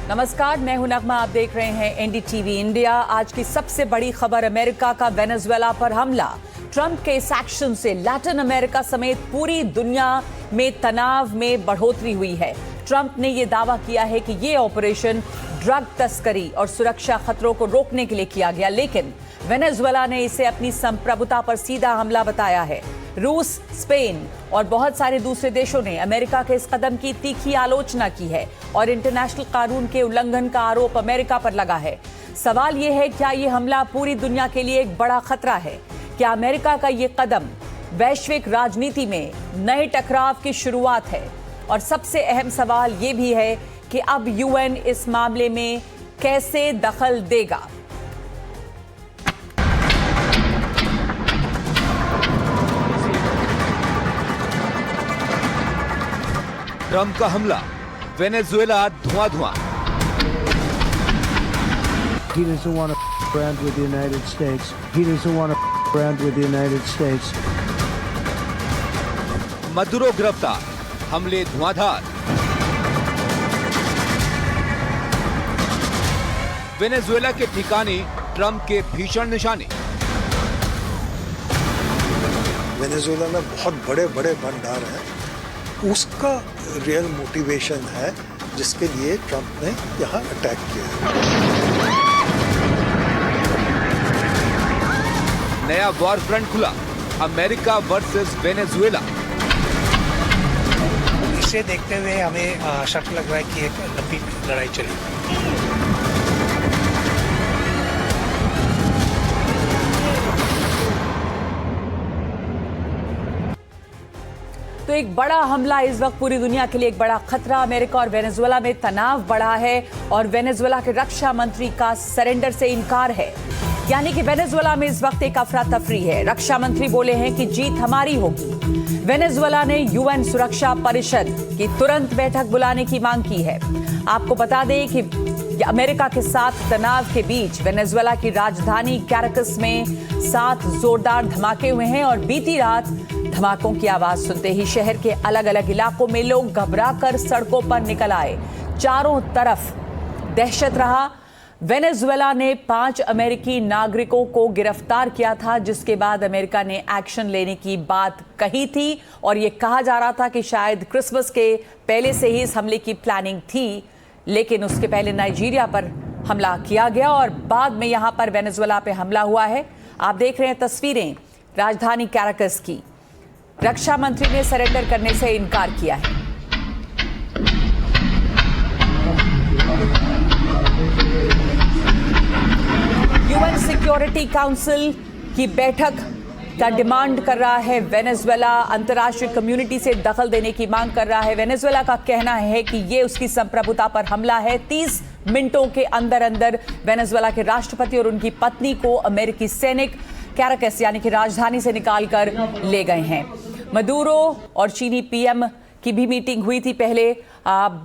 नमस्कार, मैं हूं नगमा। आप देख रहे हैं एनडीटीवी इंडिया। आज की सबसे बड़ी खबर, अमेरिका का वेनेजुएला पर हमला। ट्रंप के इस एक्शन से लैटिन अमेरिका समेत पूरी दुनिया में तनाव में बढ़ोतरी हुई है। ट्रंप ने यह दावा किया है कि यह ऑपरेशन ड्रग तस्करी और सुरक्षा खतरों को रोकने के लिए किया गया, लेकिन वेनेजुएला ने इसे अपनी संप्रभुता पर सीधा हमला बताया है। रूस, स्पेन और बहुत सारे दूसरे देशों ने अमेरिका के इस कदम की तीखी आलोचना की है और इंटरनेशनल कानून के उल्लंघन का आरोप अमेरिका पर लगा है। सवाल यह है, क्या यह हमला पूरी दुनिया के लिए एक बड़ा खतरा है? क्या अमेरिका का यह कदम वैश्विक राजनीति में नए टकराव की शुरुआत है? और सबसे अहम सवाल यह भी है कि अब यूएन इस मामले में कैसे दखल देगा? ट्रंप का हमला, Venezuela धुआं-धुआं। He doesn't want to around with the United States. He doesn't want to around with the United States. Maduro गिरफ्तार, हमले धुआंधार। वेनेजुएला के ठिकाने ट्रंप के भीषण निशाने। वेनेजुएला में बहुत बड़े बड़े भंडार हैं, उसका रियल मोटिवेशन है जिसके लिए ट्रंप ने यहाँ अटैक किया है। नया वॉर फ्रंट खुला, अमेरिका वर्सेस वेनेजुएला। इसे देखते हुए हमें शक लग रहा है कि एक लंबी लड़ाई चलेगी। तो एक बड़ा हमला इस वक्त पूरी दुनिया के लिए एक बड़ा खतरा। अमेरिका और वेनेजुएला में तनाव बढ़ा है और वेनेजुएला के रक्षा मंत्री का सरेंडर से इनकार है, यानी कि वेनेजुएला में इस वक्त एक अफरा तफरी है। रक्षा मंत्री बोले हैं कि जीत हमारी होगी। वेनेजुएला ने यूएन सुरक्षा परिषद की तुरंत बैठक बुलाने की मांग की है। आपको बता दें कि अमेरिका के साथ तनाव के बीच वेनेजुएला की राजधानी कैराकस में 7 जोरदार धमाके हुए हैं और बीती रात धमाकों की आवाज सुनते ही शहर के अलग अलग इलाकों में लोग घबराकर सड़कों पर निकल आए। चारों तरफ दहशत रहा। वेनेजुएला ने 5 अमेरिकी नागरिकों को गिरफ्तार किया था, जिसके बाद अमेरिका ने एक्शन लेने की बात कही थी और यह कहा जा रहा था कि शायद क्रिसमस के पहले से ही इस हमले की प्लानिंग थी, लेकिन उसके पहले नाइजीरिया पर हमला किया गया और बाद में यहां पर वेनेजुएला पे हमला हुआ है। आप देख रहे हैं तस्वीरें राजधानी कैराकस की। रक्षा मंत्री ने सरेंडर करने से इनकार किया है। यूएन सिक्योरिटी काउंसिल की बैठक का डिमांड कर रहा है वेनेजुएला। अंतर्राष्ट्रीय कम्युनिटी से दखल देने की मांग कर रहा है। वेनेजुएला का कहना है कि ये उसकी संप्रभुता पर हमला है। 30 मिनटों के अंदर अंदर वेनेजुएला के राष्ट्रपति और उनकी पत्नी को अमेरिकी सैनिक कैराकस यानी कि राजधानी से निकालकर ले गए हैं। मदुरो और चीनी पीएम की भी मीटिंग हुई थी पहले।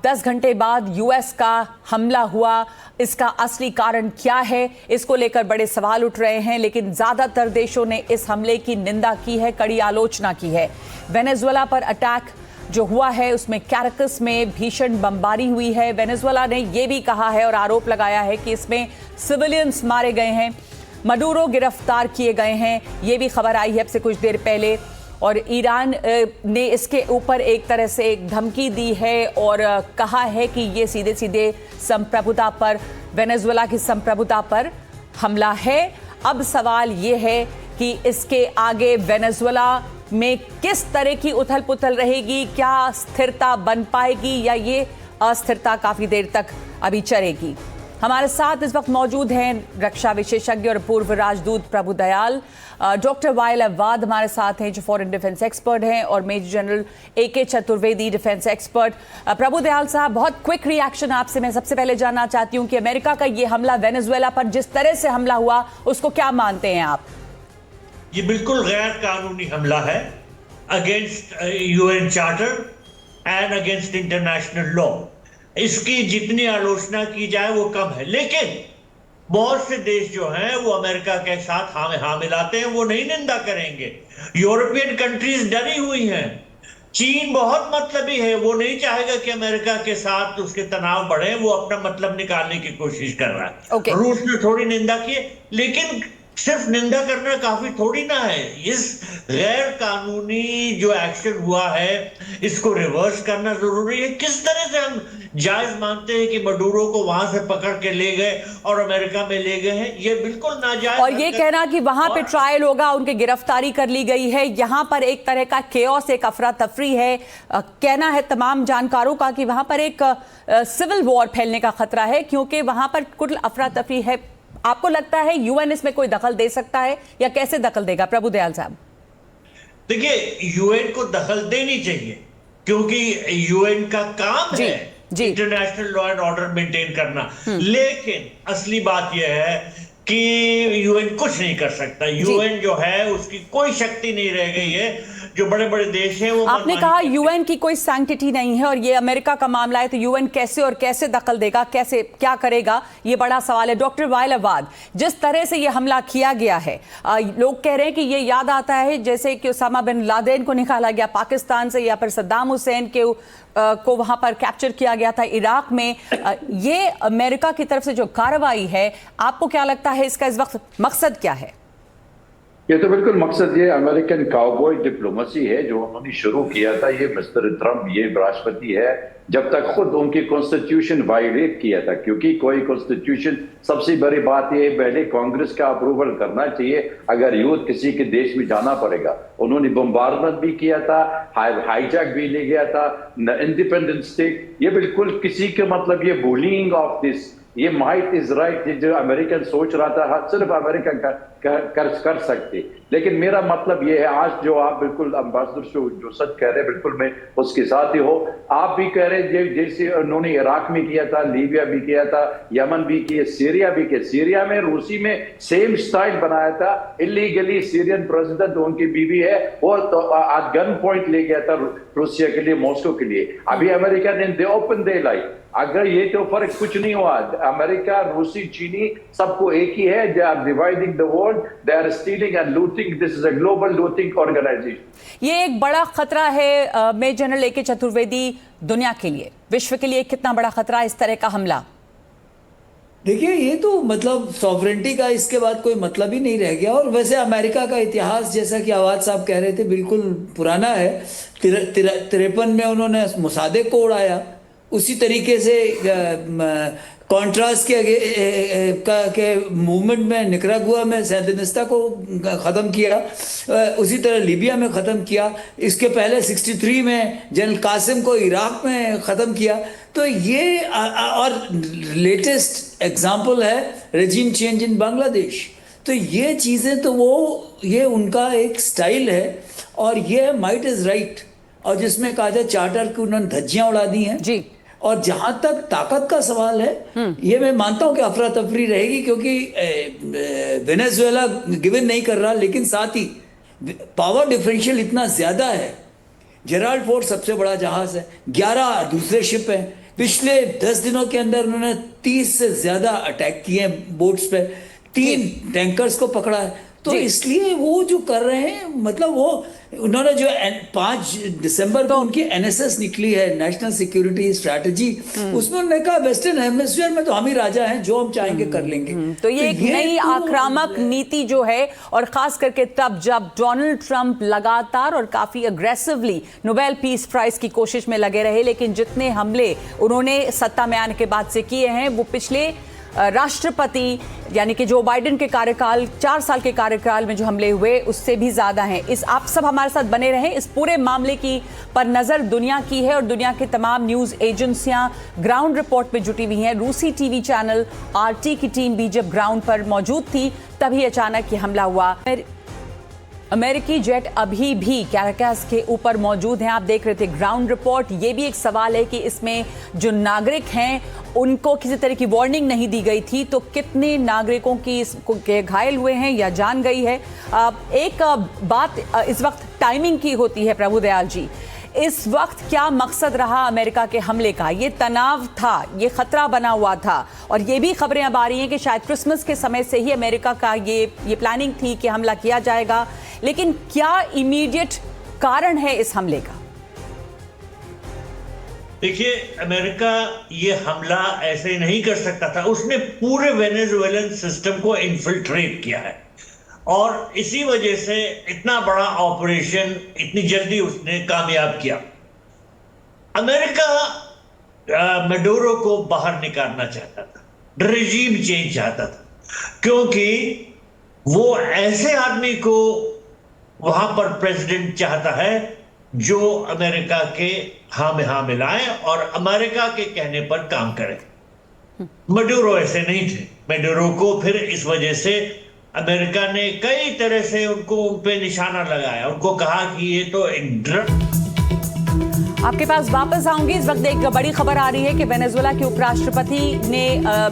10 घंटे बाद यूएस का हमला हुआ। इसका असली कारण क्या है, इसको लेकर बड़े सवाल उठ रहे हैं, लेकिन ज्यादातर देशों ने इस हमले की निंदा की है, कड़ी आलोचना की है। वेनेजुएला पर अटैक जो हुआ है उसमें कैराकस में भीषण बमबारी हुई है। वेनेजुएला ने यह भी कहा है और आरोप लगाया है कि इसमें सिविलियंस मारे गए हैं, मडुरो गिरफ्तार किए गए हैं। ये भी खबर आई है अब से कुछ देर पहले और ईरान ने इसके ऊपर एक तरह से एक धमकी दी है और कहा है कि ये सीधे सीधे संप्रभुता पर, वेनेजुएला की संप्रभुता पर हमला है। अब सवाल ये है कि इसके आगे वेनेजुएला में किस तरह की उथल पुथल रहेगी, क्या स्थिरता बन पाएगी या ये अस्थिरता काफी देर तक अभी चलेगी। हमारे साथ इस वक्त मौजूद हैं रक्षा विशेषज्ञ और पूर्व राजदूत Prabhu Dayal. Doctor Waiel Awwad हमारे साथ हैं जो फॉरेन डिफेंस एक्सपर्ट हैं और major general AK Chaturvedi defence expert. Prabhu Dayal साहब, बहुत क्विक रिएक्शन आपसे मैं सबसे पहले जानना चाहती हूं कि अमेरिका का ये हमला वेनेजुएला पर जिस तरह से हमला हुआ उसको क्या मानते हैं आप? ये बिल्कुल गैर कानूनी हमला है against UN charter and against international law. इसकी जितनी आलोचना की जाए वो कम है, लेकिन बहुत से देश जो हैं वो अमेरिका के साथ हाँ मिलाते हैं, वो नहीं निंदा करेंगे। यूरोपियन कंट्रीज डरी हुई हैं चीन बहुत मतलबी है, वो नहीं चाहेगा कि अमेरिका के साथ उसके तनाव बढ़े, वो अपना मतलब निकालने की कोशिश कर रहा है। Okay. रूस ने थोड़ी निंदा की, लेकिन सिर्फ निंदा करना काफी थोड़ी ना है। इस गैर कानूनी जो एक्शन हुआ है इसको रिवर्स करना जरूरी है। किस तरह से हम जायज मानते हैं कि मडूरो को वहां से पकड़ के ले गए और अमेरिका में ले गए हैं, ये बिल्कुल नाजायज। और ये कहना कि वहां पे ट्रायल होगा, उनकी गिरफ्तारी कर ली गई है, यहां पर एक तरह का केओस, एक अफरा तफरी है। कहना है तमाम जानकारों का कि वहां पर एक सिविल वॉर फैलने का खतरा है, क्योंकि वहां पर कुल अफरा तफरी है। आपको लगता है यूएन इसमें कोई दखल दे सकता है या कैसे दखल देगा प्रभुदयाल साहब? देखिए, यूएन को दखल देनी चाहिए, क्योंकि यूएन का काम है international law and order maintain करना। लेकिन असली बात यह है कि यूएन कुछ नहीं कर सकता। यूएन जो है उसकी कोई शक्ति नहीं रह गई है। जो बड़े बड़े देश हैं वो, आपने कहा यूएन की कोई सैंक्टिटी नहीं है और ये अमेरिका का मामला है, तो यूएन कैसे और कैसे दखल देगा, कैसे क्या करेगा, ये बड़ा सवाल है। डॉक्टर वाइल अवाद, जिस तरह से ये हमला किया गया है, लोग कह रहे हैं कि ये याद आता है जैसे कि उसामा बिन लादेन को निकाला गया पाकिस्तान से, या फिर सद्दाम हुसैन के को वहां पर कैप्चर किया गया था इराक में। ये अमेरिका की तरफ से जो कार्रवाई है, आपको क्या लगता है इसका इस वक्त मकसद क्या है? ये तो बिल्कुल मकसद ये अमेरिकन काउबॉय डिप्लोमेसी है जो उन्होंने शुरू किया था। ये मिस्टर ट्रम्प, ये राष्ट्रपति है, जब तक खुद उनकी कॉन्स्टिट्यूशन वायलेट किया था, क्योंकि कोई कॉन्स्टिट्यूशन, सबसे बड़ी बात ये पहले कांग्रेस का अप्रूवल करना चाहिए अगर यूथ किसी के देश में जाना पड़ेगा। उन्होंने बम्बार्डमेंट भी किया था, हाईजैक भी ले गया था, इंडिपेंडेंस स्टेट। ये बिल्कुल किसी के मतलब ये बुलिंग ऑफ दिस, ये माइट इज राइट, जो अमेरिकन सोच रहा था सिर्फ अमेरिका कर सकते। लेकिन मेरा मतलब ये है, आज जो आप बिल्कुल अम्बासडर जो सच कह रहे हैं, बिल्कुल मैं उसके साथ ही हो। आप भी कह रहे जैसे उन्होंने इराक में किया था, लीबिया भी किया था, यमन भी किया, सीरिया भी किया। सीरिया में रूसी में सेम स्टाइल बनाया था, इलीगली सीरियन प्रेसिडेंट उनकी बीवी है, वो तो आज गन पॉइंट ले गया था रूसिया के लिए, मॉस्को के लिए। अभी अमेरिका ने ओपन दे लाइट, अगर ये तो फर्क कुछ नहीं हुआ। अमेरिका, रूसी, चीनी सबको एक ही है, they are dividing the world, they are stealing and looting. This is a global looting organisation. ये एक बड़ा खतरा है मेजर जनरल ए.के. चतुर्वेदी, दुनिया के लिए, विश्व के लिए कितना बड़ा खतरा है इस तरह का हमला? देखिए, ये तो मतलब सॉवरेंटी का इसके बाद कोई मतलब ही नहीं रह गया। और वैसे अमेरिका का इतिहास, जैसा कि आवाज साहब कह रहे थे, बिल्कुल पुराना है। 53 में उन्होंने मोसादेक को उड़ाया, उसी तरीके से कॉन्ट्रास्ट के मूवमेंट में निकरागुआ में सैंदिनिस्ता को ख़त्म किया, उसी तरह लीबिया में ख़त्म किया। इसके पहले 63 में जनरल कासिम को इराक में ख़त्म किया। तो ये और लेटेस्ट एग्जाम्पल है रेजिम चेंज इन बांग्लादेश। तो ये चीज़ें तो ये उनका एक स्टाइल है, और ये माइट इज़ राइट। और जिसमें कहा जाए चार्टर की उन्होंने धज्जियाँ उड़ा दी हैं जी। और जहां तक ताकत का सवाल है, ये मैं मानता हूं कि अफरा तफरी रहेगी, क्योंकि वेनेजुएला गिवन नहीं कर रहा, लेकिन साथ ही पावर डिफरेंशियल इतना ज्यादा है। जेराल्ड फोर्ड सबसे बड़ा जहाज है, 11 दूसरे शिप हैं। पिछले 10 दिनों के अंदर उन्होंने 30 से ज्यादा अटैक किए हैं बोट्स पे, 3 टैंकर्स को पकड़ा है। तो इसलिए वो जो कर रहे हैं, मतलब वो उन्होंने जो 5 दिसंबर को उनकी एनएसएस निकली है, नेशनल सिक्योरिटी स्ट्रैटेजी, उसमें उन्होंने कहा वेस्टर्न हेमिस्फीयर में तो हम ही राजा हैं, जो हम चाहेंगे कर लेंगे। तो ये एक नई आक्रामक नीति जो है, और खास करके तब जब डोनाल्ड ट्रंप लगातार और काफी अग्रेसिवली नोबेल पीस प्राइज की कोशिश में लगे रहे, लेकिन जितने हमले उन्होंने सत्ता में आने के बाद से किए हैं, वो पिछले राष्ट्रपति यानी कि जो बाइडेन के कार्यकाल 4 साल के कार्यकाल में जो हमले हुए उससे भी ज्यादा हैं। इस आप सब हमारे साथ बने रहें, इस पूरे मामले की पर नजर दुनिया की है और दुनिया के तमाम न्यूज एजेंसियां ग्राउंड रिपोर्ट पे जुटी हुई हैं। रूसी टीवी चैनल RT की टीम भी जब ग्राउंड पर मौजूद थी, तभी अचानक ये हमला हुआ। अमेरिकी जेट अभी भी कैराकस के ऊपर मौजूद हैं, आप देख रहे थे ग्राउंड रिपोर्ट। ये भी एक सवाल है कि इसमें जो नागरिक हैं उनको किसी तरह की वार्निंग नहीं दी गई थी, तो कितने नागरिकों की घायल हुए हैं या जान गई है। एक बात इस वक्त टाइमिंग की होती है प्रभुदयाल जी, इस वक्त क्या मकसद रहा अमेरिका के हमले का? ये तनाव था, ये खतरा बना हुआ था, और ये भी खबरें अब आ रही हैं कि शायद क्रिसमस के समय से ही अमेरिका का ये प्लानिंग थी कि हमला किया जाएगा। लेकिन क्या इमीडिएट कारण है इस हमले का? देखिए, अमेरिका ये हमला ऐसे नहीं कर सकता था। उसने पूरे वेनेजुएलन सिस्टम को इन्फिल्ट्रेट किया है और इसी वजह से इतना बड़ा ऑपरेशन इतनी जल्दी उसने कामयाब किया। अमेरिका मडूरो को बाहर निकालना चाहता था, रेजीम चेंज चाहता था, क्योंकि वो ऐसे आदमी को वहां पर प्रेसिडेंट चाहता है जो अमेरिका के हाँ में हाँ मिलाए और अमेरिका के कहने पर काम करे। मडूरो ऐसे नहीं थे। मडूरो को फिर इस वजह से अमेरिका ने कई तरह से उन पे निशाना लगाया, उनको कहा कि ये तो एक ड्रग। आपके पास वापस आऊंगी। इस वक्त एक बड़ी खबर आ रही है कि वेनेजुएला के उपराष्ट्रपति ने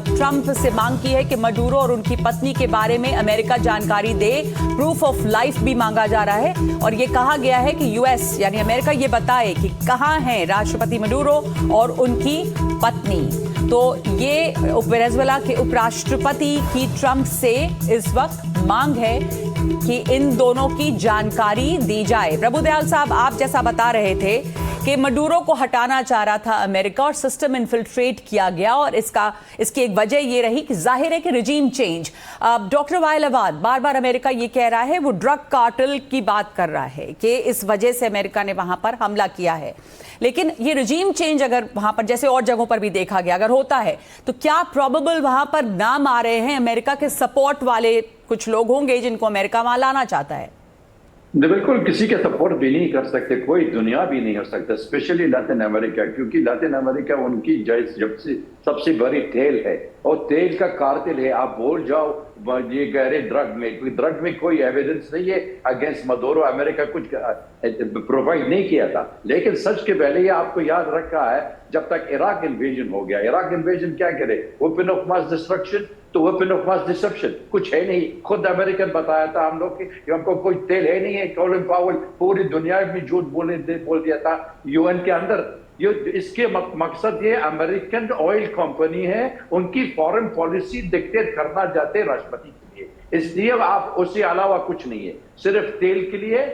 ट्रंप से मांग की है कि मडूरो और उनकी पत्नी के बारे में अमेरिका जानकारी दे। प्रूफ ऑफ लाइफ भी मांगा जा रहा है और ये कहा गया है कि यूएस यानी अमेरिका ये बताए कि कहां हैं राष्ट्रपति मडूरो और उनकी पत्नी। तो ये वेनेजुएला के उपराष्ट्रपति की ट्रंप से इस वक्त मांग है कि इन दोनों की जानकारी दी जाए। प्रभुदयाल साहब, आप जैसा बता रहे थे कि मडूरो को हटाना चाह रहा था अमेरिका और सिस्टम इन्फिल्ट्रेट किया गया और इसकी एक वजह ये रही कि जाहिर है कि रिजीम चेंज। डॉक्टर वाइल अवाद, बार बार अमेरिका ये कह रहा है, वो ड्रग कार्टेल की बात कर रहा है कि इस वजह से अमेरिका ने वहां पर हमला किया है। लेकिन ये रिजीम चेंज अगर वहां पर जैसे और जगहों पर भी देखा गया अगर होता है तो क्या प्रोबेबल वहां पर नाम आ रहे हैं अमेरिका के सपोर्ट वाले कुछ लोग होंगे जिनको अमेरिका वहां लाना चाहता है? बिल्कुल, किसी के सपोर्ट भी नहीं कर सकते, कोई दुनिया भी नहीं कर सकता, स्पेशली लैटिन अमेरिका, क्योंकि लैटिन अमेरिका उनकी जब से सबसे बड़ी तेल है और तेल का कार्टेल है। आप बोल जाओ ये कह रहे ड्रग में कोई एविडेंस नहीं है अगेंस्ट मडूरो, अमेरिका कुछ प्रोवाइड नहीं किया था। लेकिन सच के पहले ये आपको याद रखा है जब तक इराक इन्वेजन हो गया। इराक इन्वेजन क्या करे? वेपन ऑफ मास डिस्ट्रक्शन, तो वेपन ऑफ मास डिसेप्शन कुछ है नहीं। खुद अमेरिकन बताया था हम लोग कि हमको कोई तेल है नहीं है। कॉलिन पावेल पूरी दुनिया में झूठ बोल दिया था यूएन के अंदर। ये इसके मकसद ये अमेरिकन ऑयल कंपनी है, उनकी फॉरेन पॉलिसी डिक्टेट करना चाहते राष्ट्रपति के लिए। इसलिए आप उससे अलावा कुछ नहीं है, सिर्फ तेल के लिए,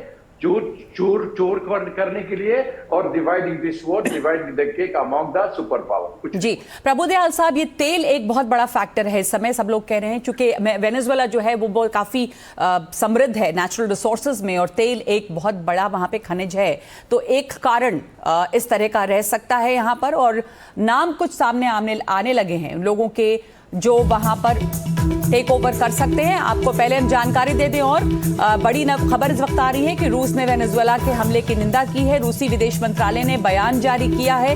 चोर करने के लिए और dividing the sword, dividing the cake among the super power. जी प्रभुदयाल साहब, ये तेल एक बहुत बड़ा फैक्टर है इस समय। सब लोग कह रहे हैं क्योंकि वेनेजुएला जो है वो काफी समृद्ध है नेचुरल रिसोर्सेज में और तेल एक बहुत बड़ा वहां पे खनिज है, तो एक कारण इस तरह का रह सकता है यहाँ पर। और नाम कुछ सामने आने लगे हैं लोगों के जो वहां पर टेक ओवर कर सकते हैं। आपको पहले हम जानकारी दे दें और बड़ी खबर इस वक्त आ रही है कि रूस ने वेनेजुएला के हमले की निंदा की है। रूसी विदेश मंत्रालय ने बयान जारी किया है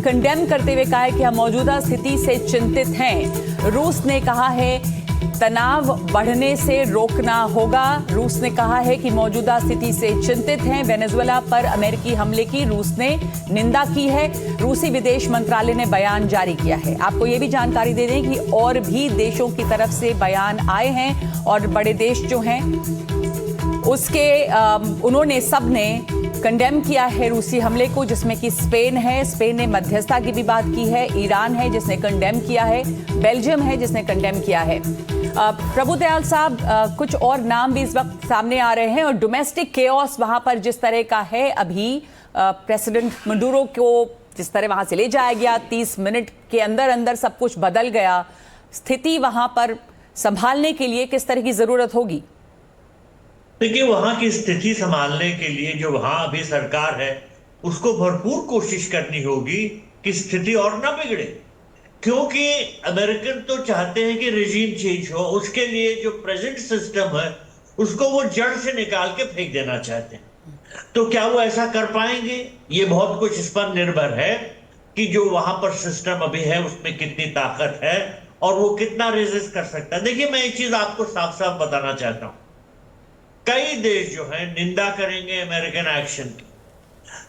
कंडेम करते हुए कहा है कि हम मौजूदा स्थिति से चिंतित हैं। रूस ने कहा है तनाव बढ़ने से रोकना होगा। रूस ने कहा है कि मौजूदा स्थिति से चिंतित हैं। वेनेजुएला पर अमेरिकी हमले की रूस ने निंदा की है। रूसी विदेश मंत्रालय ने बयान जारी किया है। आपको ये भी जानकारी दे दें कि और भी देशों की तरफ से बयान आए हैं और बड़े देश जो हैं उसके उन्होंने सब ने कंडेम किया है रूसी हमले को, जिसमें कि स्पेन है, स्पेन ने मध्यस्थता की भी बात की है, ईरान है जिसने कंडेम किया है, बेल्जियम है जिसने कंडेम किया है। प्रभुदयाल साहब, कुछ और नाम भी इस वक्त सामने आ रहे हैं और डोमेस्टिक केओस वहां पर जिस तरह का है अभी, प्रेसिडेंट मडूरो को जिस तरह वहां से ले जाया गया, 30 मिनट के अंदर अंदर सब कुछ बदल गया। स्थिति वहां पर संभालने के लिए किस तरह की जरूरत होगी? देखिए, वहां की स्थिति संभालने के लिए जो वहां अभी सरकार है उसको भरपूर कोशिश करनी होगी कि स्थिति और ना बिगड़े, क्योंकि अमेरिकन तो चाहते हैं कि रिजीम चेंज हो। उसके लिए जो प्रेजेंट सिस्टम है उसको वो जड़ से निकाल के फेंक देना चाहते हैं। तो क्या वो ऐसा कर पाएंगे? ये बहुत कुछ इस पर निर्भर है कि जो वहां पर सिस्टम अभी है उसमें कितनी ताकत है और वो कितना रेजिस्ट कर सकता है। देखिए, मैं एक चीज आपको साफ साफ बताना चाहता हूं, कई देश जो है निंदा करेंगे अमेरिकन एक्शन की,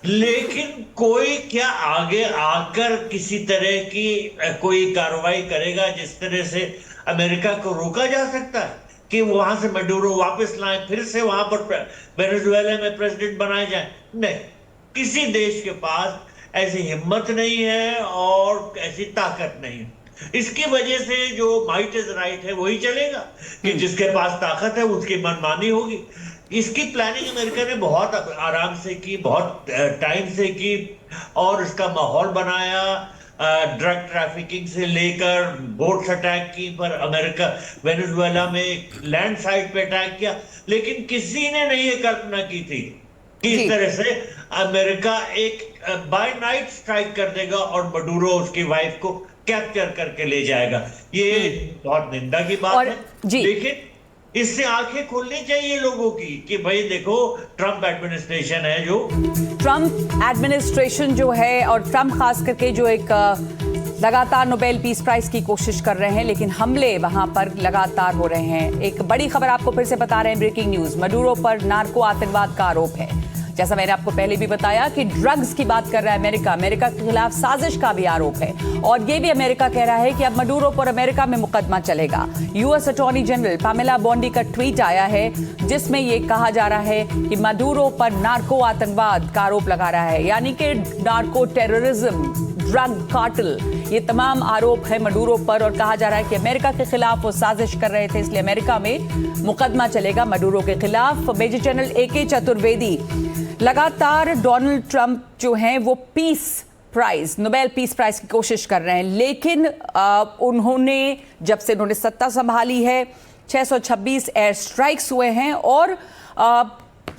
लेकिन कोई क्या आगे आकर किसी तरह की कोई कार्रवाई करेगा जिस तरह से अमेरिका को रोका जा सकता है कि वहां से मडूरो वापस लाएं, फिर से वहां पर वेनेजुएला में प्रेसिडेंट बनाए जाएं? नहीं, किसी देश के पास ऐसी हिम्मत नहीं है और ऐसी ताकत नहीं है। इसकी वजह से जो माइट इज राइट है वही चलेगा कि जिसके पास ताकत है उसकी मनमानी होगी। इसकी प्लानिंग अमेरिका ने बहुत आराम से की, बहुत टाइम से की। और उसका माहौल बनाया, ड्रग ट्रैफिकिंग से लेकर बोट्स अटैक की पर अमेरिका वेनेजुएला में लैंड साइड पे अटैक किया, लेकिन किसी ने नहीं ये कल्पना की थी कि इस तरह से अमेरिका एक बाय नाइट स्ट्राइक कर देगा और मडूरो उसकी वाइफ को कैप्चर करके ले जाएगा। ये बहुत निंदा की बात है, लेकिन इससे आंखें खोलनी चाहिए लोगों की कि भाई देखो ट्रंप एडमिनिस्ट्रेशन है, जो ट्रंप एडमिनिस्ट्रेशन जो है और ट्रंप खास करके जो एक लगातार नोबेल पीस प्राइज की कोशिश कर रहे हैं, लेकिन हमले वहां पर लगातार हो रहे हैं। एक बड़ी खबर आपको फिर से बता रहे हैं, ब्रेकिंग न्यूज, मडूरो पर नार्को आतंकवाद का आरोप है। जैसा मैंने आपको पहले भी बताया कि ड्रग्स की बात कर रहा है अमेरिका, अमेरिका के खिलाफ साजिश का भी आरोप है, और ये भी अमेरिका कह रहा है कि अब मडूरो पर अमेरिका में मुकदमा चलेगा। US attorney general Pamela Bondi का ट्वीट आया है जिसमें ये कहा जा रहा है कि मडूरो पर नार्को आतंकवाद का आरोप लगा रहा है, यानी कि नार्को टेररिज्म, ड्रग कार्टेल, ये तमाम आरोप है मडूरो पर, और कहा जा रहा है कि अमेरिका के खिलाफ वो साजिश कर रहे थे, इसलिए अमेरिका में मुकदमा चलेगा मडूरो के खिलाफ। मेजर जनरल AK चतुर्वेदी, लगातार डोनाल्ड ट्रंप जो हैं वो peace prize, Nobel peace prize की कोशिश कर रहे हैं, लेकिन उन्होंने जब से उन्होंने सत्ता संभाली है 626 एयर स्ट्राइक्स हुए हैं, और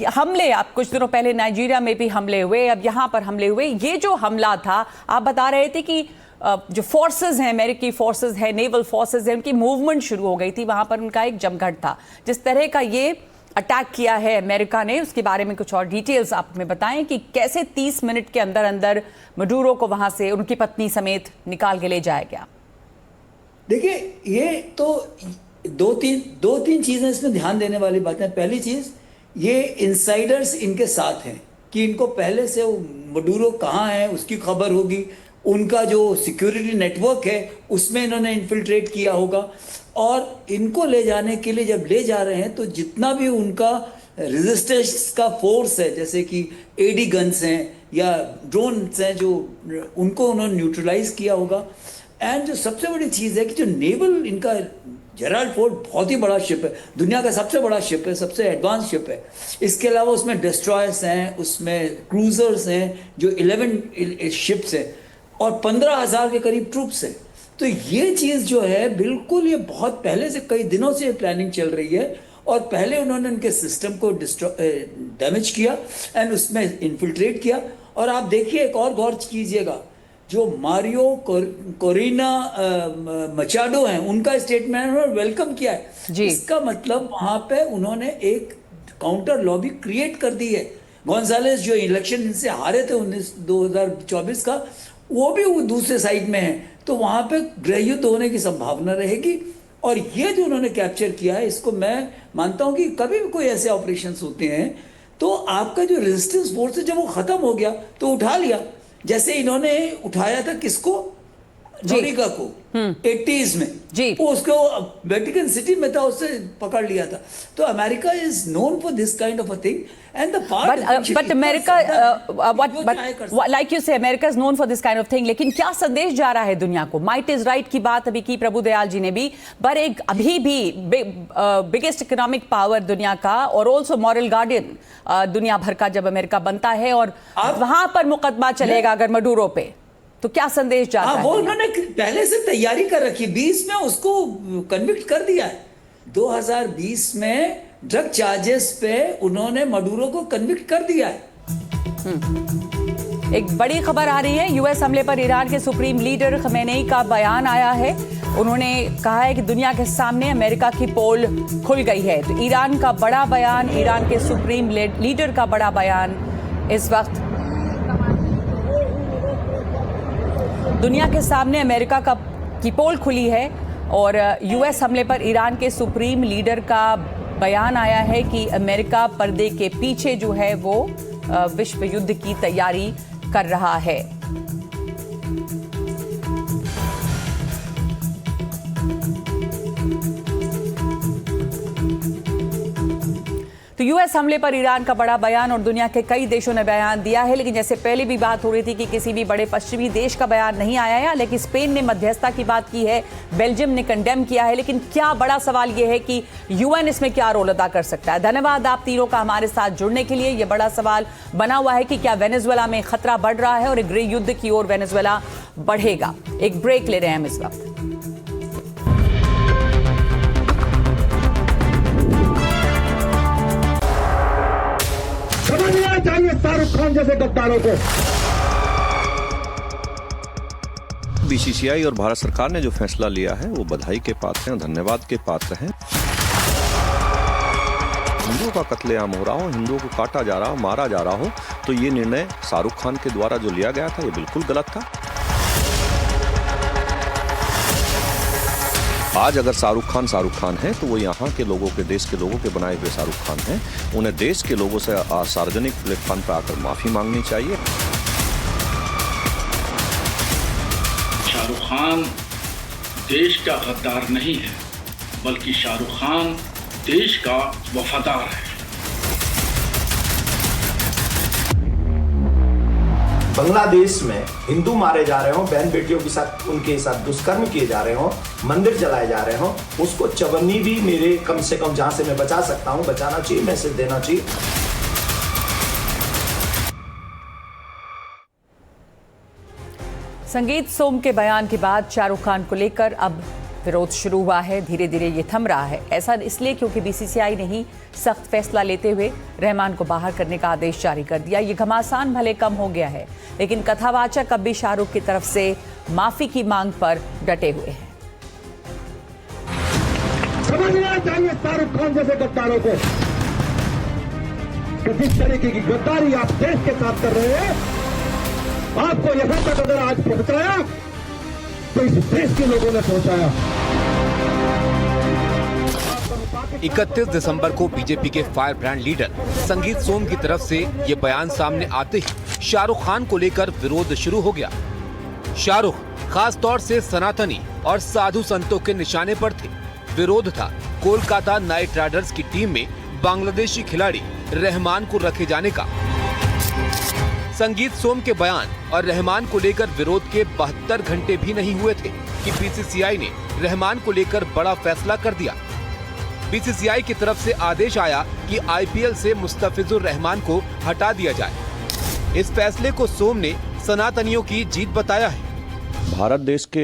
हमले, आप कुछ दिनों पहले नाइजीरिया में भी हमले हुए, अब यहाँ पर हमले हुए। ये जो हमला था, आप बता रहे थे कि जो फोर्सेस हैं, अमेरिकी फोर्सेस हैं, नेवल फोर्सेस हैं, उनकी मूवमेंट शुरू हो गई थी, वहाँ पर उनका एक जमघट था। जिस तरह का ये अटैक किया है अमेरिका ने, उसके बारे में कुछ और डिटेल्स आप हमें बताएं कि कैसे 30 मिनट के अंदर अंदर मडूरो को वहाँ से उनकी पत्नी समेत निकाल के ले जाया गया। देखिए, ये तो दो तीन चीज़ें इसमें ध्यान देने वाली बातें। पहली चीज़, ये इनसाइडर्स इनके साथ हैं कि इनको पहले से मडूरो कहाँ है उसकी खबर होगी, उनका जो सिक्योरिटी नेटवर्क है उसमें इन्होंने इन्फिल्ट्रेट किया होगा, और इनको ले जाने के लिए जब ले जा रहे हैं तो जितना भी उनका रेजिस्टेंस का फोर्स है, जैसे कि AD गन्स हैं या ड्रोन्स हैं, जो उनको उन्होंने न्यूट्रलाइज किया होगा। एंड जो सबसे बड़ी चीज़ है कि जो नेवल इनका जेराल्ड फोर्ड बहुत ही बड़ा शिप है, दुनिया का सबसे बड़ा शिप है, सबसे एडवांस शिप है। इसके अलावा उसमें डिस्ट्रॉयर्स हैं, उसमें क्रूजर्स हैं, जो 11 शिप्स हैं, और 15,000 के करीब ट्रूप्स हैं। तो ये चीज़ जो है बिल्कुल, ये बहुत पहले से, कई दिनों से प्लानिंग चल रही है, और पहले उन्होंने उनके सिस्टम को डैमेज किया एंड उसमें इन्फिल्ट्रेट किया। और आप देखिए, एक और गौर कीजिएगा, जो मारियो कोरिना मचाडो हैं, उनका स्टेटमेंट उन्होंने वेलकम किया है जी। इसका मतलब वहाँ पे उन्होंने एक काउंटर लॉबी क्रिएट कर दी है। गोंजालेस जो इलेक्शन इनसे हारे थे 2024 का, वो भी दूसरे साइड में है, तो वहाँ पे गृहयुद्ध होने की संभावना रहेगी। और ये जो उन्होंने कैप्चर किया है, इसको मैं मानता हूँ कि कभी भी कोई ऐसे ऑपरेशंस होते हैं तो आपका जो रेजिस्टेंस फोर्स है, जब वो खत्म हो गया तो उठा लिया, जैसे इन्होंने उठाया था किसको, नोरिगा को 80s में जी, वो उसको वेटिकन सिटी में था, उससे पकड़ लिया था। तो America is known for this kind of a thing and the part, but America, like you say, America is known for this kind of thing. लेकिन क्या संदेश जा रहा है दुनिया को? माइट इज राइट की बात अभी की प्रभु दयाल जी ने भी, पर एक अभी भी बिगेस्ट इकोनॉमिक पावर दुनिया का, और ऑल्सो मॉरल गार्डियन दुनिया भर का, जब अमेरिका बनता है और वहां पर मुकदमा चलेगा अगर मडूरो पे, तो क्या संदेश जाता है? वो उन्होंने पहले से तैयारी कर रखी, 20 में उसको कन्विक्ट कर दिया है। 2020 में ड्रग चार्जेस पे उन्होंने मडूरो को कन्विक्ट कर दिया है। एक बड़ी खबर आ रही है, यूएस हमले पर ईरान के सुप्रीम लीडर खमेनेई का बयान आया है। उन्होंने कहा है कि दुनिया के सामने अमेरिका की पोल खुल गई है। तो ईरान का बड़ा बयान, ईरान के सुप्रीम लीडर का बड़ा बयान, इस वक्त दुनिया के सामने अमेरिका की पोल खुली है, और यूएस हमले पर ईरान के सुप्रीम लीडर का बयान आया है कि अमेरिका पर्दे के पीछे जो है वो विश्व युद्ध की तैयारी कर रहा है। तो यूएस हमले पर ईरान का बड़ा बयान और दुनिया के कई देशों ने बयान दिया है, लेकिन जैसे पहले भी बात हो रही थी कि किसी भी बड़े पश्चिमी देश का बयान नहीं आया है, लेकिन स्पेन ने मध्यस्थता की बात की है, बेल्जियम ने कंडेम किया है, लेकिन क्या बड़ा सवाल यह है कि यूएन इसमें क्या रोल अदा कर सकता है। धन्यवाद आप तीनों का हमारे साथ जुड़ने के लिए। यह बड़ा सवाल बना हुआ है कि क्या वेनेजुएला में खतरा बढ़ रहा है और एक गृह युद्ध की ओर वेनेजुएला बढ़ेगा। एक ब्रेक ले रहे हैं हम इस वक्त। समझना चाहिए शाहरुख खान जैसे गद्दारों को। बीसीसीआई और भारत सरकार ने जो फैसला लिया है वो बधाई के पात्र हैं, धन्यवाद के पात्र हैं। हिंदुओं का कत्लेआम हो रहा हो, हिंदुओं को काटा जा रहा हो, मारा जा रहा हो, तो ये निर्णय शाहरुख खान के द्वारा जो लिया गया था ये बिल्कुल गलत था। आज अगर शाहरुख खान है तो वो यहाँ के लोगों के, देश के लोगों के बनाए हुए शाहरुख खान हैं। उन्हें देश के लोगों से सार्वजनिक प्लेटफॉर्म पर आकर माफी मांगनी चाहिए। शाहरुख खान देश का गद्दार नहीं है, बल्कि शाहरुख खान देश का वफादार है। बांग्लादेश में हिंदू मारे जा रहे हो, बहन बेटियों के साथ उनके साथ दुष्कर्म किए जा रहे हो, मंदिर जलाए जा रहे हो, उसको चवन्नी भी मेरे कम से कम जहां से मैं बचा सकता हूं बचाना चाहिए, मैसेज देना चाहिए। संगीत सोम के बयान के बाद शाहरुख खान को लेकर अब विरोध शुरू हुआ है। धीरे धीरे ये थम रहा है। ऐसा इसलिए क्योंकि बीसीसीआई ने ही सख्त फैसला लेते हुए रहमान को बाहर करने का आदेश जारी कर दिया। ये घमासान भले कम हो गया है, लेकिन कथावाचक अब भी शाहरुख की तरफ से माफी की मांग पर डटे हुए हैं। समझना चाहिए शाहरुख खान जैसे गद्दारों को कि जिस तरीके की गद्दारी आप देश के साथ कर रहे हैं, आपको यहां तक अगर आज पहुंचाया तो इस देश के लोगों ने पहुंचाया। 31 दिसंबर को बीजेपी के फायर ब्रांड लीडर संगीत सोम की तरफ से ये बयान सामने आते ही शाहरुख खान को लेकर विरोध शुरू हो गया। शाहरुख खास तौर से सनातनी और साधु संतों के निशाने पर थे। विरोध था कोलकाता नाइट राइडर्स की टीम में बांग्लादेशी खिलाड़ी रहमान को रखे जाने का। संगीत सोम के बयान और रहमान को लेकर विरोध के 72 घंटे भी नहीं हुए थे कि बीसीसीआई ने रहमान को लेकर बड़ा फैसला कर दिया। बीसीसीआई की तरफ से आदेश आया कि आईपीएल से मुस्तफिजुर रहमान को हटा दिया जाए। इस फैसले को सोम ने सनातनियों की जीत बताया है। भारत देश के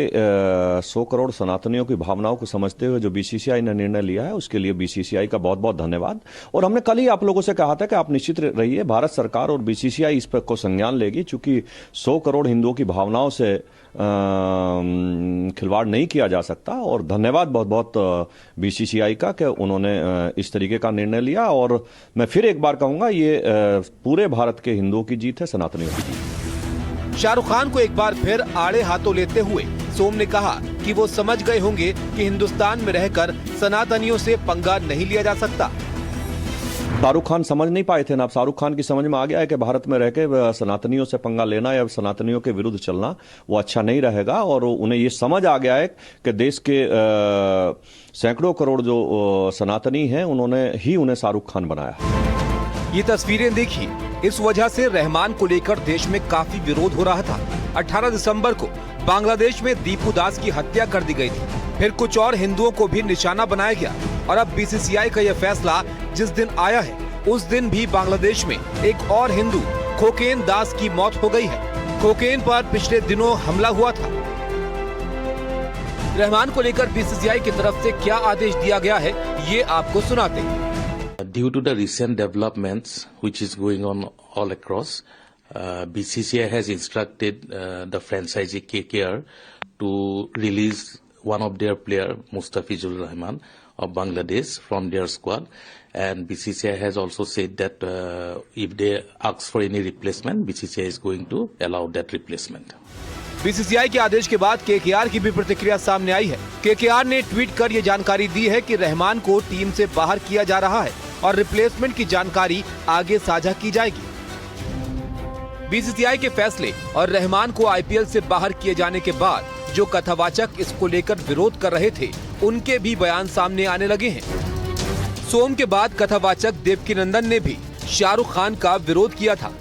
100 करोड़ सनातनियों की भावनाओं को समझते हुए जो बीसीसीआई ने निर्णय लिया है उसके लिए बीसीसीआई का बहुत बहुत धन्यवाद। और हमने कल ही आप लोगों से कहा था कि आप निश्चित रहिए, भारत सरकार और बीसीसीआई इस पर को संज्ञान लेगी, चूंकि 100 करोड़ हिंदुओं की भावनाओं से खिलवाड़ नहीं किया जा सकता। और धन्यवाद बहुत बहुत बीसीसीआई का कि उन्होंने इस तरीके का निर्णय लिया। और मैं फिर एक बार कहूंगा, ये पूरे भारत के हिंदुओं की जीत है, सनातनियों की जीत। शाहरुख खान को एक बार फिर आड़े हाथों लेते हुए सोम ने कहा कि वो समझ गए होंगे कि हिंदुस्तान में रहकर सनातनियों से पंगा नहीं लिया जा सकता। शाहरुख खान समझ नहीं पाए थे ना, अब शाहरुख खान की समझ में आ गया है कि भारत में रहकर सनातनियों से पंगा लेना या सनातनियों के विरुद्ध चलना वो अच्छा नहीं रहेगा। और उन्हें ये समझ आ गया है कि देश के सैकड़ों करोड़ जो सनातनी हैं उन्हें शाहरुख खान बनाया। ये तस्वीरें देखिए, इस वजह से रहमान को लेकर देश में काफी विरोध हो रहा था। 18 दिसंबर को बांग्लादेश में दीपू दास की हत्या कर दी गई थी। फिर कुछ और हिंदुओं को भी निशाना बनाया गया। और अब बीसीसीआई का यह फैसला जिस दिन आया है उस दिन भी बांग्लादेश में एक और हिंदू कोकेन दास की मौत हो गई है। कोकेन पर पिछले दिनों हमला हुआ था। रहमान को लेकर बीसीसीआई की तरफ से क्या आदेश दिया गया है ये आपको सुनाते हैं। Due to the recent developments which is going on all across, BCCI has instructed the franchisee KKR to release one of their player, Mustafizur Rahman of Bangladesh, from their squad. And BCCI has also said that if they ask for any replacement, BCCI is going to allow that replacement. BCCI के आदेश के बाद KKR की भी प्रतिक्रिया सामने आई है। KKR ने tweet कर ये जानकारी दी है कि रहमान को टीम से बाहर किया जा रहा है और रिप्लेसमेंट की जानकारी आगे साझा की जाएगी। बीसीसीआई के फैसले और रहमान को आईपीएल से बाहर किए जाने के बाद जो कथावाचक इसको लेकर विरोध कर रहे थे उनके भी बयान सामने आने लगे हैं। सोम के बाद कथावाचक देवकीनंदन ने भी शाहरुख खान का विरोध किया था।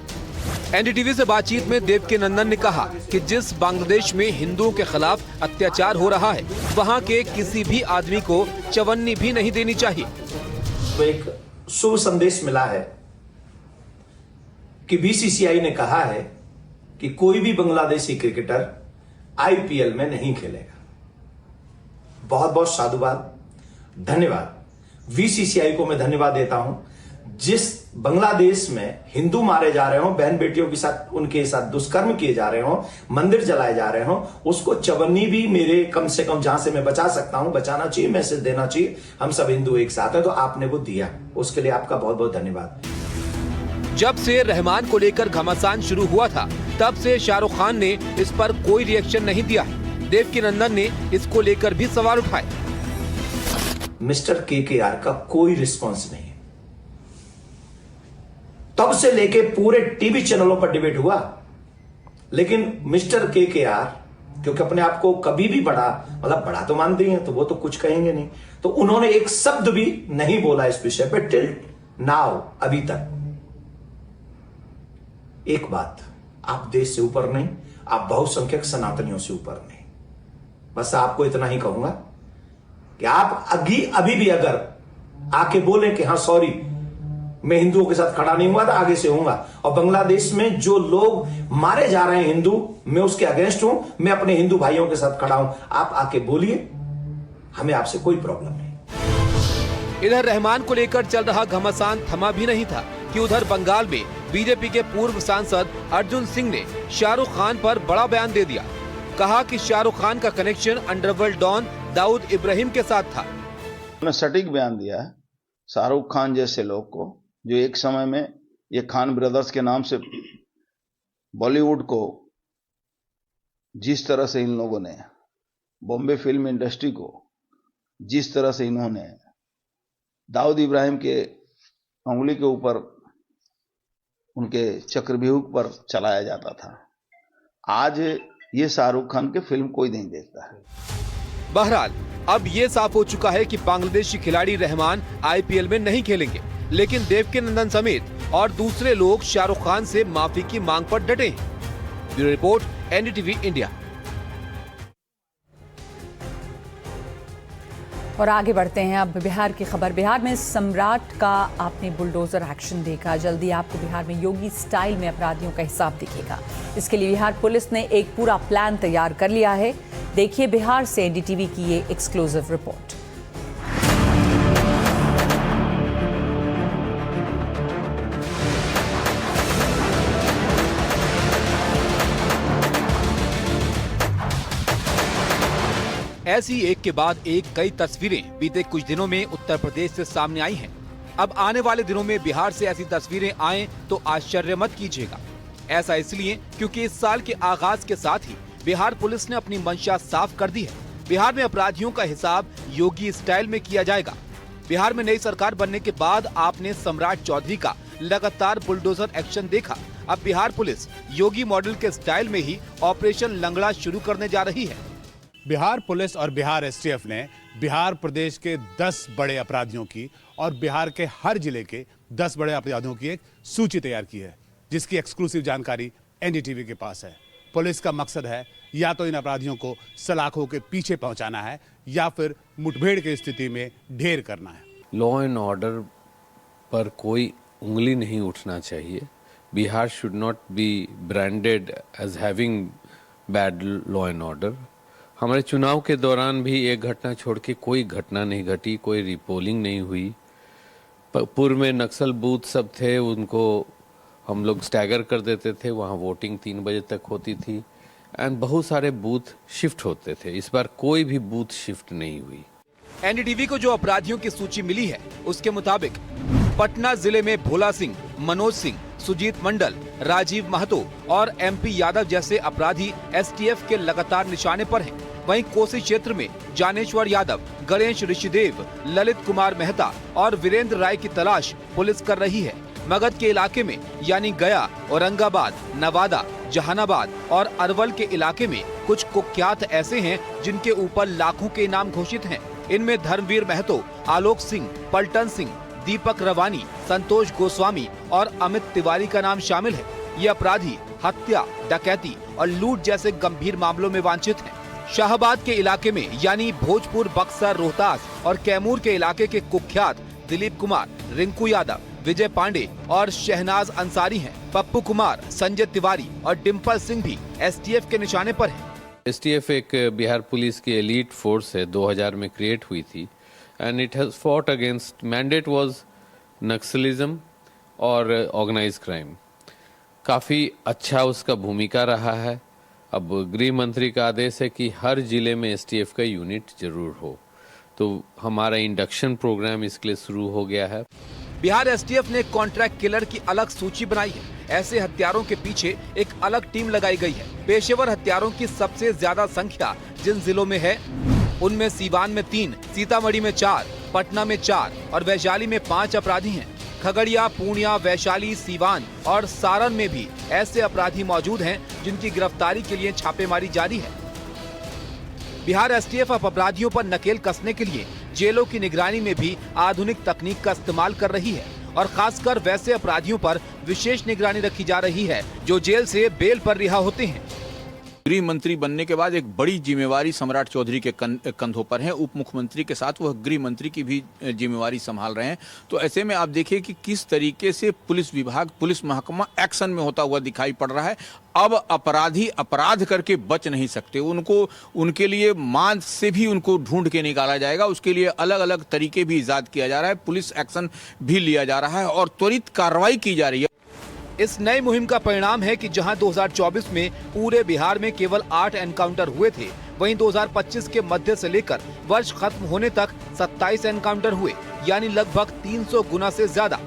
एनडीटीवी से बातचीत में देवकीनंदन ने कहा कि जिस बांग्लादेश में हिंदुओं के खिलाफ अत्याचार हो रहा है, वहां के किसी भी आदमी को चवन्नी भी नहीं देनी चाहिए। तो एक शुभ संदेश मिला है कि बीसीसीआई ने कहा है कि कोई भी बांग्लादेशी क्रिकेटर आईपीएल में नहीं खेलेगा। बहुत बहुत साधुवाद, धन्यवाद। बीसीसीआई को मैं धन्यवाद देता हूं। जिस बांग्लादेश में हिंदू मारे जा रहे हो, बहन बेटियों के साथ उनके साथ दुष्कर्म किए जा रहे हो, मंदिर जलाए जा रहे हो, उसको चवन्नी भी मेरे कम से कम जहां से मैं बचा सकता हूं बचाना चाहिए, मैसेज देना चाहिए। हम सब हिंदू एक साथ हैं, तो आपने वो दिया, उसके लिए आपका बहुत बहुत धन्यवाद। जब से रहमान को लेकर घमासान शुरू हुआ था, तब से शाहरुख खान ने इस पर कोई रिएक्शन नहीं दिया। देवकीनंदन ने इसको लेकर भी सवाल उठाए। मिस्टर केकेआर का कोई रिस्पॉन्स नहीं। तब से लेके पूरे टीवी चैनलों पर डिबेट हुआ, लेकिन मिस्टर केकेआर, क्योंकि अपने आप को कभी भी बड़ा, मतलब बड़ा तो मानते हैं, तो वो तो कुछ कहेंगे नहीं, तो उन्होंने एक शब्द भी नहीं बोला इस विषय पे टिल नाउ, अभी तक। एक बात, आप देश से ऊपर नहीं, आप बहुसंख्यक सनातनियों से ऊपर नहीं। बस आपको इतना ही कहूंगा कि आप अभी भी अगर आके बोले कि हाँ सॉरी, मैं हिंदुओं के साथ खड़ा नहीं हुआ था, आगे से होऊंगा, और बांग्लादेश में जो लोग मारे जा रहे हैं हिंदू, मैं उसके अगेंस्ट हूं, मैं अपने हिंदू भाइयों के साथ खड़ा हूं, आप आके बोलिए, हमें आपसे कोई प्रॉब्लम नहीं। इधर रहमान को लेकर चल रहा घमासान थमा भी नहीं था कि उधर बंगाल में बीजेपी के पूर्व सांसद अर्जुन सिंह ने शाहरुख खान पर बड़ा बयान दे दिया। कहा कि शाहरुख खान का connection underworld don Dawood Ibrahim के साथ था। उन्होंने सटीक बयान दिया है। शाहरुख खान जैसे लोग को, जो एक समय में ये खान ब्रदर्स के नाम से बॉलीवुड को जिस तरह से इन लोगों ने, बॉम्बे फिल्म इंडस्ट्री को जिस तरह से इन्होंने दाऊद इब्राहिम के उंगली के ऊपर, उनके चक्रव्यूह पर चलाया जाता था, आज ये शाहरुख खान के फिल्म कोई नहीं देखता है। बहरहाल अब ये साफ हो चुका है कि बांग्लादेशी खिलाड़ी रहमान आईपीएल में नहीं खेलेंगे, लेकिन देवकीनंदन समेत और दूसरे लोग शाहरुख खान से माफी की मांग पर डटे हैं। Bureau report, NDTV India. और आगे बढ़ते हैं अब बिहार की खबर। बिहार में सम्राट का आपने बुलडोजर एक्शन देखा, जल्दी आपको बिहार में योगी स्टाइल में अपराधियों का हिसाब दिखेगा। इसके लिए बिहार पुलिस ने एक पूरा प्लान तैयार कर लिया है। देखिए बिहार से एनडीटीवी की ये एक्सक्लूसिव रिपोर्ट। ऐसी एक के बाद एक कई तस्वीरें बीते कुछ दिनों में उत्तर प्रदेश से सामने आई हैं। अब आने वाले दिनों में बिहार से ऐसी तस्वीरें आएं तो आश्चर्य मत कीजिएगा। ऐसा इसलिए क्योंकि इस साल के आगाज के साथ ही बिहार पुलिस ने अपनी मंशा साफ कर दी है। बिहार में अपराधियों का हिसाब योगी स्टाइल में किया जाएगा। बिहार में नई सरकार बनने के बाद आपने सम्राट चौधरी का लगातार बुलडोजर एक्शन देखा। अब बिहार पुलिस योगी मॉडल के स्टाइल में ही ऑपरेशन लंगड़ा शुरू करने जा रही है। बिहार पुलिस और बिहार एसटीएफ ने बिहार प्रदेश के 10 बड़े अपराधियों की और बिहार के हर जिले के 10 बड़े अपराधियों की एक सूची तैयार की है, जिसकी एक्सक्लूसिव जानकारी एनडीटीवी के पास है। पुलिस का मकसद है या तो इन अपराधियों को सलाखों के पीछे पहुंचाना है या फिर मुठभेड़ की स्थिति में ढेर करना है। लॉ एंड ऑर्डर पर कोई उंगली नहीं उठना चाहिए। Bihar should not be branded as having bad law and order. हमारे चुनाव के दौरान भी एक घटना छोड़ के कोई घटना नहीं घटी, कोई रिपोलिंग नहीं हुई। पूर्व में नक्सल बूथ सब थे, उनको हम लोग स्टैगर कर देते थे, वहाँ वोटिंग 3 बजे तक होती थी एंड बहुत सारे बूथ शिफ्ट होते थे। इस बार कोई भी बूथ शिफ्ट नहीं हुई। एनडीटीवी को जो अपराधियों की सूची मिली है उसके मुताबिक पटना जिले में भोला सिंह, मनोज सिंह, सुजीत मंडल, राजीव महतो और एमपी यादव जैसे अपराधी एसटीएफ के लगातार निशाने पर हैं। वहीं कोसी क्षेत्र में जानेश्वर यादव, गणेश ऋषिदेव, ललित कुमार मेहता और वीरेंद्र राय की तलाश पुलिस कर रही है। मगध के इलाके में यानी गया, औरंगाबाद, नवादा, जहानाबाद और अरवल के इलाके में कुछ कुख्यात ऐसे हैं जिनके ऊपर लाखों के इनाम घोषित हैं। इनमें धर्मवीर महतो, आलोक सिंह, पलटन सिंह, दीपक रवानी, संतोष गोस्वामी और अमित तिवारी का नाम शामिल है। ये अपराधी हत्या, डकैती और लूट जैसे गंभीर मामलों में वांछित हैं। शाहबाद के इलाके में यानी भोजपुर, बक्सर, रोहतास और कैमूर के इलाके के कुख्यात दिलीप कुमार, रिंकू यादव, विजय पांडे और शहनाज अंसारी हैं। पप्पू कुमार, संजय तिवारी और डिम्पल सिंह भी एसटीएफ के निशाने पर हैं। एसटीएफ एक बिहार पुलिस की एलीट फोर्स है, 2000 में क्रिएट हुई थी and it has fought against, mandate was Naxalism और ऑर्गेनाइज्ड क्राइम। काफ़ी अच्छा उसका भूमिका रहा है। अब गृह मंत्री का आदेश है कि हर जिले में एसटीएफ का यूनिट जरूर हो, तो हमारा इंडक्शन प्रोग्राम इसके लिए शुरू हो गया है। बिहार एसटीएफ ने कॉन्ट्रैक्ट किलर की अलग सूची बनाई है। ऐसे हत्यारों के पीछे एक अलग टीम लगाई गई है। पेशेवर हत्यारों की सबसे ज्यादा संख्या जिन जिलों में है उनमें सीवान में 3, सीतामढ़ी में 4, पटना में 4 और वैशाली में 5 अपराधी हैं। खगड़िया, पूर्णिया, वैशाली, सीवान और सारण में भी ऐसे अपराधी मौजूद हैं जिनकी गिरफ्तारी के लिए छापेमारी जारी है। बिहार एसटीएफ अब अपराधियों पर नकेल कसने के लिए जेलों की निगरानी में भी आधुनिक तकनीक का इस्तेमाल कर रही है और खासकर वैसे अपराधियों पर विशेष निगरानी रखी जा रही है जो जेल से बेल पर रिहा होते हैं। गृह मंत्री बनने के बाद एक बड़ी जिम्मेवारी सम्राट चौधरी के कंधों पर है। उप मुख्यमंत्री के साथ वह गृह मंत्री की भी जिम्मेवारी संभाल रहे हैं। तो ऐसे में आप देखिए कि किस तरीके से पुलिस विभाग, पुलिस महकमा एक्शन में होता हुआ दिखाई पड़ रहा है। अब अपराधी अपराध करके बच नहीं सकते, उनके लिए मांद से भी उनको ढूंढ के निकाला जाएगा। उसके लिए अलग अलग तरीके भी इजाद किया जा रहा है, पुलिस एक्शन भी लिया जा रहा है और त्वरित कार्रवाई की जा रही है। इस नई मुहिम का परिणाम है कि जहां 2024 में पूरे बिहार में केवल 8 एनकाउंटर हुए थे, वहीं 2025 के मध्य से लेकर वर्ष खत्म होने तक 27 एनकाउंटर हुए, यानी लगभग 300 गुना से ज्यादा।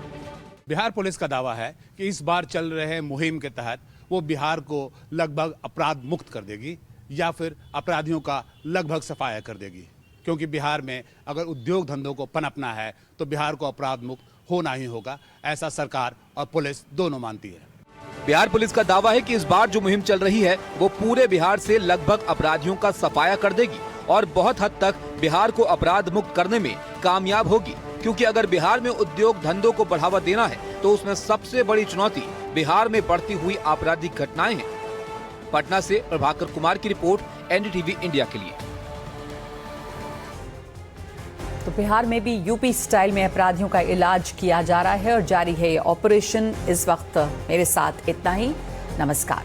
बिहार पुलिस का दावा है कि इस बार चल रहे मुहिम के तहत वो बिहार को लगभग अपराध मुक्त कर देगी या फिर अपराधियों का लगभग सफाया कर देगी, क्योंकि बिहार में अगर उद्योग धंधों को पनपना है तो बिहार को अपराध मुक्त होना ही होगा, ऐसा सरकार और पुलिस दोनों मानती है। बिहार पुलिस का दावा है कि इस बार जो मुहिम चल रही है वो पूरे बिहार से लगभग अपराधियों का सफाया कर देगी और बहुत हद तक बिहार को अपराध मुक्त करने में कामयाब होगी, क्योंकि अगर बिहार में उद्योग धंधों को बढ़ावा देना है तो उसमें सबसे बड़ी चुनौती बिहार में बढ़ती हुई आपराधिक घटनाएं हैं। पटना से प्रभाकर कुमार की रिपोर्ट, एनडीटीवी इंडिया के लिए। तो बिहार में भी यूपी स्टाइल में अपराधियों का इलाज किया जा रहा है और जारी है ये ऑपरेशन। इस वक्त मेरे साथ इतना ही। नमस्कार।